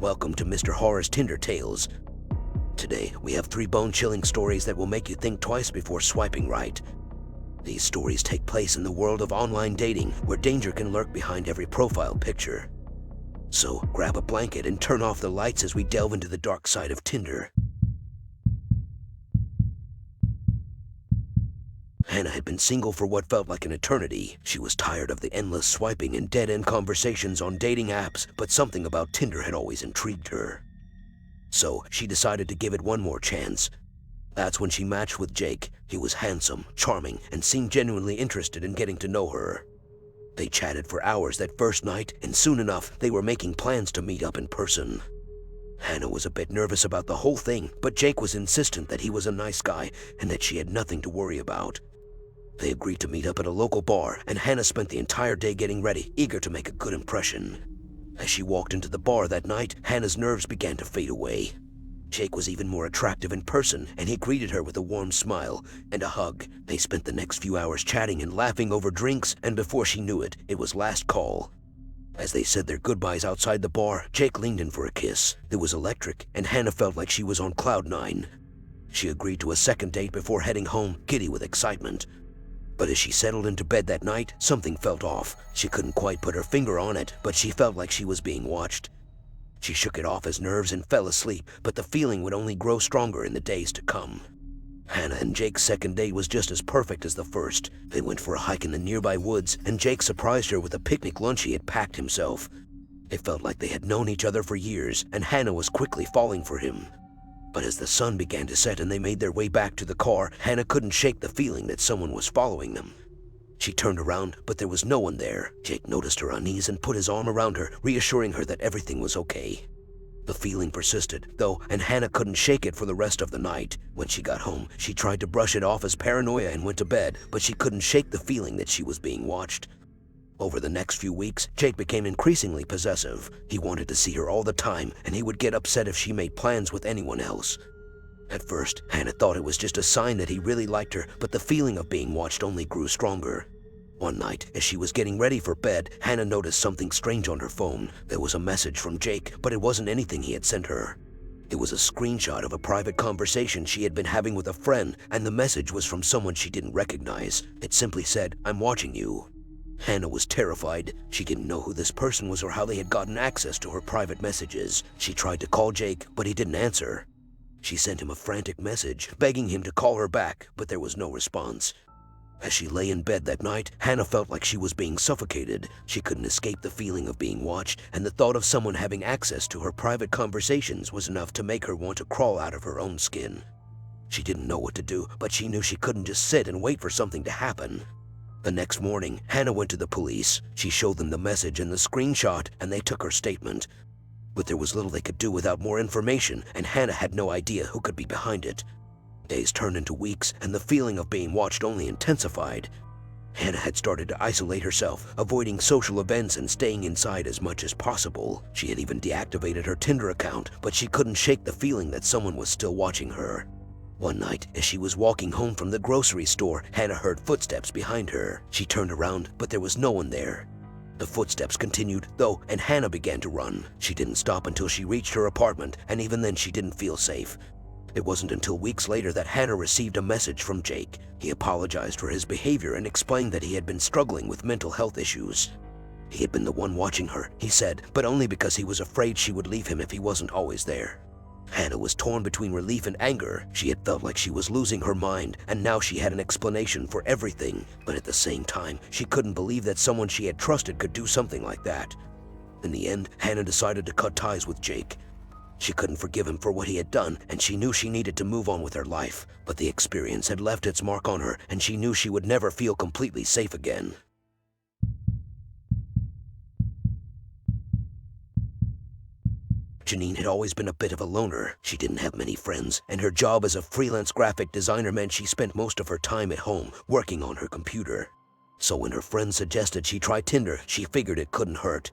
Welcome to Mr. Horror's Tinder Tales. Today, we have 3 bone-chilling stories that will make you think twice before swiping right. These stories take place in the world of online dating, where danger can lurk behind every profile picture. So, grab a blanket and turn off the lights as we delve into the dark side of Tinder. Hannah had been single for what felt like an eternity. She was tired of the endless swiping and dead-end conversations on dating apps, but something about Tinder had always intrigued her. So, she decided to give it one more chance. That's when she matched with Jake. He was handsome, charming, and seemed genuinely interested in getting to know her. They chatted for hours that first night, and soon enough, they were making plans to meet up in person. Hannah was a bit nervous about the whole thing, but Jake was insistent that he was a nice guy and that she had nothing to worry about. They agreed to meet up at a local bar, and Hannah spent the entire day getting ready, eager to make a good impression. As she walked into the bar that night, Hannah's nerves began to fade away. Jake was even more attractive in person, and he greeted her with a warm smile and a hug. They spent the next few hours chatting and laughing over drinks, and before she knew it, it was last call. As they said their goodbyes outside the bar, Jake leaned in for a kiss. It was electric, and Hannah felt like she was on cloud 9. She agreed to a second date before heading home, giddy with excitement. But as she settled into bed that night, something felt off. She couldn't quite put her finger on it, but she felt like she was being watched. She shook it off as nerves and fell asleep, but the feeling would only grow stronger in the days to come. Hannah and Jake's second date was just as perfect as the first. They went for a hike in the nearby woods, and Jake surprised her with a picnic lunch he had packed himself. It felt like they had known each other for years, and Hannah was quickly falling for him. But as the sun began to set and they made their way back to the car, Hannah couldn't shake the feeling that someone was following them. She turned around, but there was no one there. Jake noticed her unease and put his arm around her, reassuring her that everything was okay. The feeling persisted, though, and Hannah couldn't shake it for the rest of the night. When she got home, she tried to brush it off as paranoia and went to bed, but she couldn't shake the feeling that she was being watched. Over the next few weeks, Jake became increasingly possessive. He wanted to see her all the time, and he would get upset if she made plans with anyone else. At first, Hannah thought it was just a sign that he really liked her, but the feeling of being watched only grew stronger. One night, as she was getting ready for bed, Hannah noticed something strange on her phone. There was a message from Jake, but it wasn't anything he had sent her. It was a screenshot of a private conversation she had been having with a friend, and the message was from someone she didn't recognize. It simply said, "I'm watching you." Hannah was terrified. She didn't know who this person was or how they had gotten access to her private messages. She tried to call Jake, but he didn't answer. She sent him a frantic message, begging him to call her back, but there was no response. As she lay in bed that night, Hannah felt like she was being suffocated. She couldn't escape the feeling of being watched, and the thought of someone having access to her private conversations was enough to make her want to crawl out of her own skin. She didn't know what to do, but she knew she couldn't just sit and wait for something to happen. The next morning, Hannah went to the police. She showed them the message and the screenshot, and they took her statement. But there was little they could do without more information, and Hannah had no idea who could be behind it. Days turned into weeks, and the feeling of being watched only intensified. Hannah had started to isolate herself, avoiding social events and staying inside as much as possible. She had even deactivated her Tinder account, but she couldn't shake the feeling that someone was still watching her. One night, as she was walking home from the grocery store, Hannah heard footsteps behind her. She turned around, but there was no one there. The footsteps continued, though, and Hannah began to run. She didn't stop until she reached her apartment, and even then she didn't feel safe. It wasn't until weeks later that Hannah received a message from Jake. He apologized for his behavior and explained that he had been struggling with mental health issues. He had been the one watching her, he said, but only because he was afraid she would leave him if he wasn't always there. Hannah was torn between relief and anger. She had felt like she was losing her mind, and now she had an explanation for everything. But at the same time, she couldn't believe that someone she had trusted could do something like that. In the end, Hannah decided to cut ties with Jake. She couldn't forgive him for what he had done, and she knew she needed to move on with her life. But the experience had left its mark on her, and she knew she would never feel completely safe again. Janine had always been a bit of a loner. She didn't have many friends, and her job as a freelance graphic designer meant she spent most of her time at home, working on her computer. So when her friend suggested she try Tinder, she figured it couldn't hurt.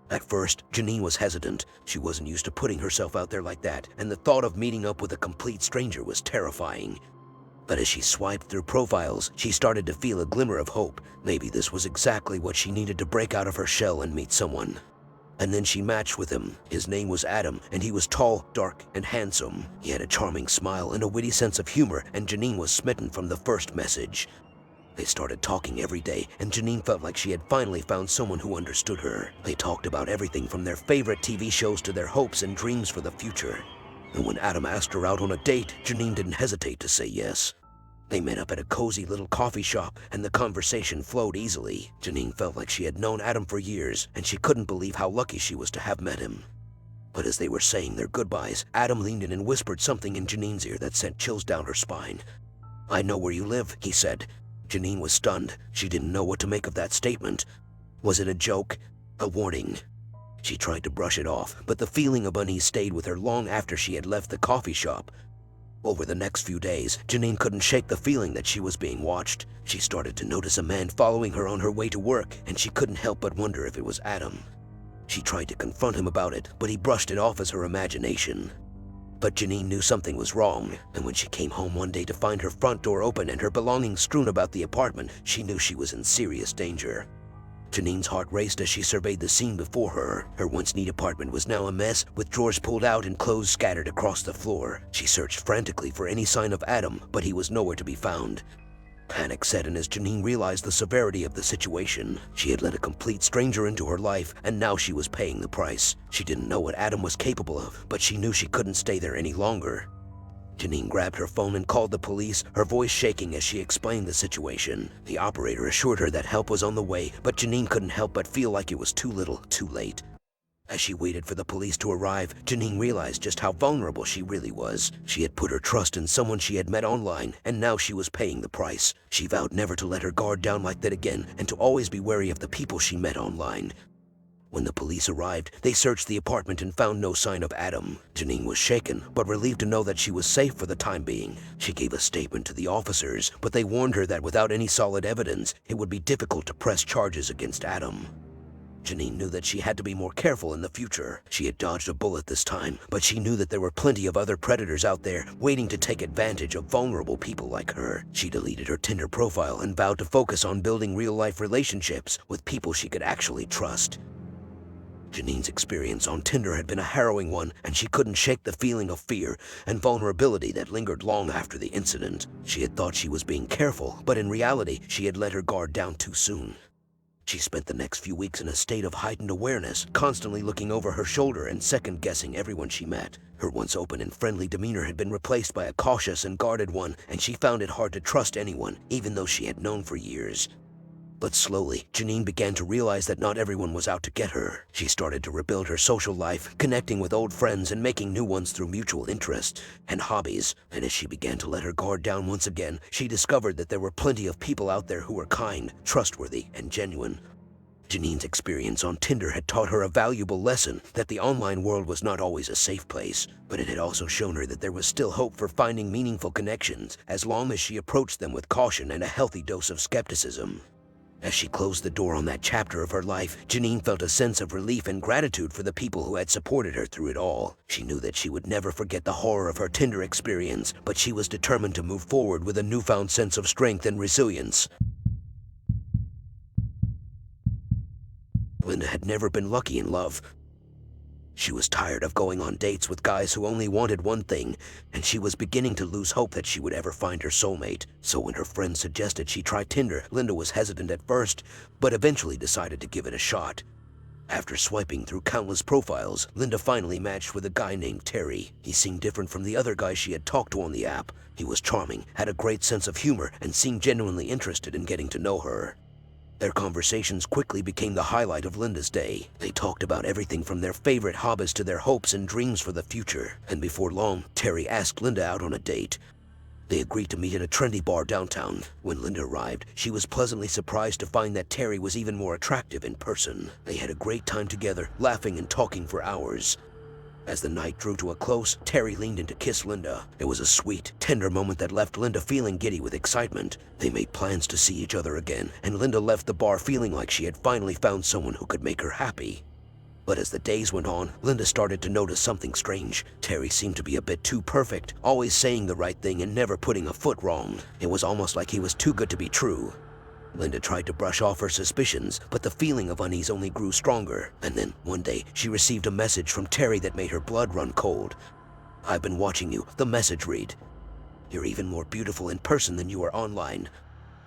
At first, Janine was hesitant. She wasn't used to putting herself out there like that, and the thought of meeting up with a complete stranger was terrifying. But as she swiped through profiles, she started to feel a glimmer of hope. Maybe this was exactly what she needed to break out of her shell and meet someone. And then she matched with him. His name was Adam, and he was tall, dark, and handsome. He had a charming smile and a witty sense of humor, and Janine was smitten from the first message. They started talking every day, and Janine felt like she had finally found someone who understood her. They talked about everything from their favorite TV shows to their hopes and dreams for the future. And when Adam asked her out on a date, Janine didn't hesitate to say yes. They met up at a cozy little coffee shop, and the conversation flowed easily. Janine felt like she had known Adam for years, and she couldn't believe how lucky she was to have met him. But as they were saying their goodbyes, Adam leaned in and whispered something in Janine's ear that sent chills down her spine. "I know where you live," he said. Janine was stunned. She didn't know what to make of that statement. Was it a joke? A warning? She tried to brush it off, but the feeling of unease stayed with her long after she had left the coffee shop. Over the next few days, Janine couldn't shake the feeling that she was being watched. She started to notice a man following her on her way to work, and she couldn't help but wonder if it was Adam. She tried to confront him about it, but he brushed it off as her imagination. But Janine knew something was wrong, and when she came home one day to find her front door open and her belongings strewn about the apartment, she knew she was in serious danger. Janine's heart raced as she surveyed the scene before her. Her once neat apartment was now a mess, with drawers pulled out and clothes scattered across the floor. She searched frantically for any sign of Adam, but he was nowhere to be found. Panic set in as Janine realized the severity of the situation. She had let a complete stranger into her life, and now she was paying the price. She didn't know what Adam was capable of, but she knew she couldn't stay there any longer. Janine grabbed her phone and called the police, her voice shaking as she explained the situation. The operator assured her that help was on the way, but Janine couldn't help but feel like it was too little, too late. As she waited for the police to arrive, Janine realized just how vulnerable she really was. She had put her trust in someone she had met online, and now she was paying the price. She vowed never to let her guard down like that again, and to always be wary of the people she met online. When the police arrived, they searched the apartment and found no sign of Adam. Janine was shaken, but relieved to know that she was safe for the time being. She gave a statement to the officers, but they warned her that without any solid evidence, it would be difficult to press charges against Adam. Janine knew that she had to be more careful in the future. She had dodged a bullet this time, but she knew that there were plenty of other predators out there waiting to take advantage of vulnerable people like her. She deleted her Tinder profile and vowed to focus on building real-life relationships with people she could actually trust. Janine's experience on Tinder had been a harrowing one, and she couldn't shake the feeling of fear and vulnerability that lingered long after the incident. She had thought she was being careful, but in reality, she had let her guard down too soon. She spent the next few weeks in a state of heightened awareness, constantly looking over her shoulder and second-guessing everyone she met. Her once open and friendly demeanor had been replaced by a cautious and guarded one, and she found it hard to trust anyone, even though she had known for years. But slowly, Janine began to realize that not everyone was out to get her. She started to rebuild her social life, connecting with old friends and making new ones through mutual interests and hobbies. And as she began to let her guard down once again, she discovered that there were plenty of people out there who were kind, trustworthy, and genuine. Janine's experience on Tinder had taught her a valuable lesson that the online world was not always a safe place, but it had also shown her that there was still hope for finding meaningful connections, as long as she approached them with caution and a healthy dose of skepticism. As she closed the door on that chapter of her life, Janine felt a sense of relief and gratitude for the people who had supported her through it all. She knew that she would never forget the horror of her Tinder experience, but she was determined to move forward with a newfound sense of strength and resilience. Linda had never been lucky in love. She was tired of going on dates with guys who only wanted one thing, and she was beginning to lose hope that she would ever find her soulmate. So when her friend suggested she try Tinder, Linda was hesitant at first, but eventually decided to give it a shot. After swiping through countless profiles, Linda finally matched with a guy named Terry. He seemed different from the other guys she had talked to on the app. He was charming, had a great sense of humor, and seemed genuinely interested in getting to know her. Their conversations quickly became the highlight of Linda's day. They talked about everything from their favorite hobbies to their hopes and dreams for the future. And before long, Terry asked Linda out on a date. They agreed to meet at a trendy bar downtown. When Linda arrived, she was pleasantly surprised to find that Terry was even more attractive in person. They had a great time together, laughing and talking for hours. As the night drew to a close, Terry leaned in to kiss Linda. It was a sweet, tender moment that left Linda feeling giddy with excitement. They made plans to see each other again, and Linda left the bar feeling like she had finally found someone who could make her happy. But as the days went on, Linda started to notice something strange. Terry seemed to be a bit too perfect, always saying the right thing and never putting a foot wrong. It was almost like he was too good to be true. Linda tried to brush off her suspicions, but the feeling of unease only grew stronger. And then, one day, she received a message from Terry that made her blood run cold. "I've been watching you," the message read. "You're even more beautiful in person than you are online."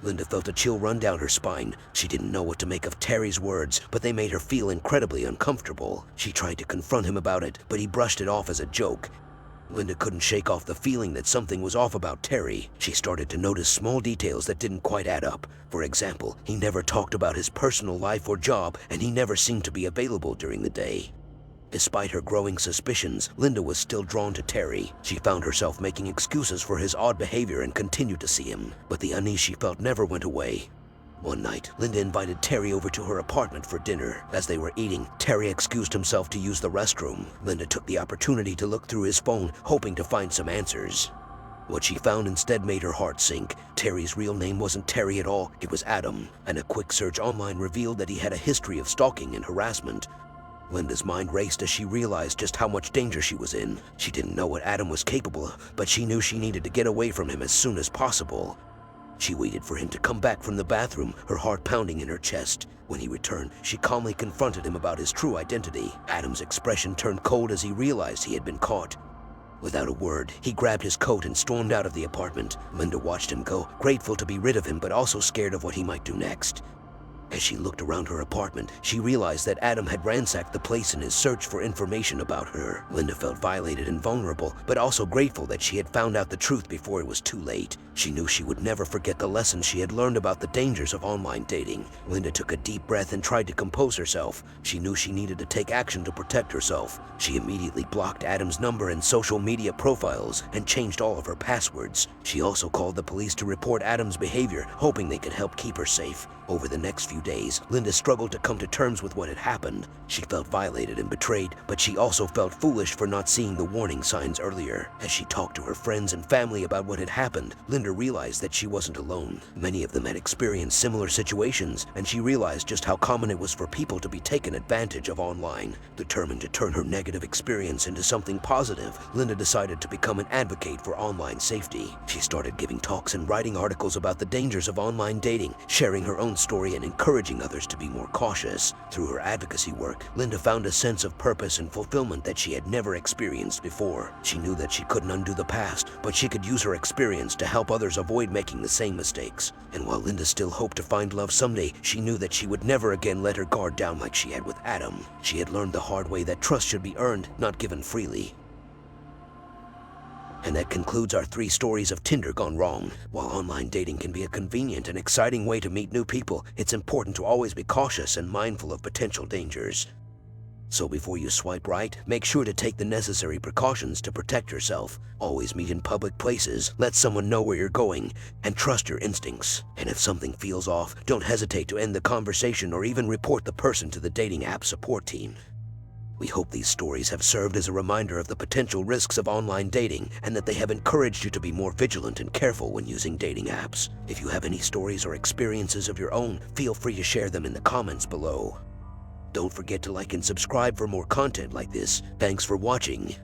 Linda felt a chill run down her spine. She didn't know what to make of Terry's words, but they made her feel incredibly uncomfortable. She tried to confront him about it, but he brushed it off as a joke. Linda couldn't shake off the feeling that something was off about Terry. She started to notice small details that didn't quite add up. For example, he never talked about his personal life or job, and he never seemed to be available during the day. Despite her growing suspicions, Linda was still drawn to Terry. She found herself making excuses for his odd behavior and continued to see him, but the unease she felt never went away. One night, Linda invited Terry over to her apartment for dinner. As they were eating, Terry excused himself to use the restroom. Linda took the opportunity to look through his phone, hoping to find some answers. What she found instead made her heart sink. Terry's real name wasn't Terry at all, it was Adam, and a quick search online revealed that he had a history of stalking and harassment. Linda's mind raced as she realized just how much danger she was in. She didn't know what Adam was capable of, but she knew she needed to get away from him as soon as possible. She waited for him to come back from the bathroom, her heart pounding in her chest. When he returned, she calmly confronted him about his true identity. Adam's expression turned cold as he realized he had been caught. Without a word, he grabbed his coat and stormed out of the apartment. Linda watched him go, grateful to be rid of him but also scared of what he might do next. As she looked around her apartment, she realized that Adam had ransacked the place in his search for information about her. Linda felt violated and vulnerable, but also grateful that she had found out the truth before it was too late. She knew she would never forget the lessons she had learned about the dangers of online dating. Linda took a deep breath and tried to compose herself. She knew she needed to take action to protect herself. She immediately blocked Adam's number and social media profiles and changed all of her passwords. She also called the police to report Adam's behavior, hoping they could help keep her safe. Over the next few days, Linda struggled to come to terms with what had happened. She felt violated and betrayed, but she also felt foolish for not seeing the warning signs earlier. As she talked to her friends and family about what had happened, Linda realized that she wasn't alone. Many of them had experienced similar situations, and she realized just how common it was for people to be taken advantage of online. Determined to turn her negative experience into something positive, Linda decided to become an advocate for online safety. She started giving talks and writing articles about the dangers of online dating, sharing her own story and encouraging others to be more cautious. Through her advocacy work, Linda found a sense of purpose and fulfillment that she had never experienced before. She knew that she couldn't undo the past, but she could use her experience to help others avoid making the same mistakes. And while Linda still hoped to find love someday, she knew that she would never again let her guard down like she had with Adam. She had learned the hard way that trust should be earned, not given freely. And that concludes our 3 stories of Tinder gone wrong. While online dating can be a convenient and exciting way to meet new people, it's important to always be cautious and mindful of potential dangers. So before you swipe right, make sure to take the necessary precautions to protect yourself. Always meet in public places, let someone know where you're going, and trust your instincts. And if something feels off, don't hesitate to end the conversation or even report the person to the dating app support team. We hope these stories have served as a reminder of the potential risks of online dating and that they have encouraged you to be more vigilant and careful when using dating apps. If you have any stories or experiences of your own, feel free to share them in the comments below. Don't forget to like and subscribe for more content like this. Thanks for watching.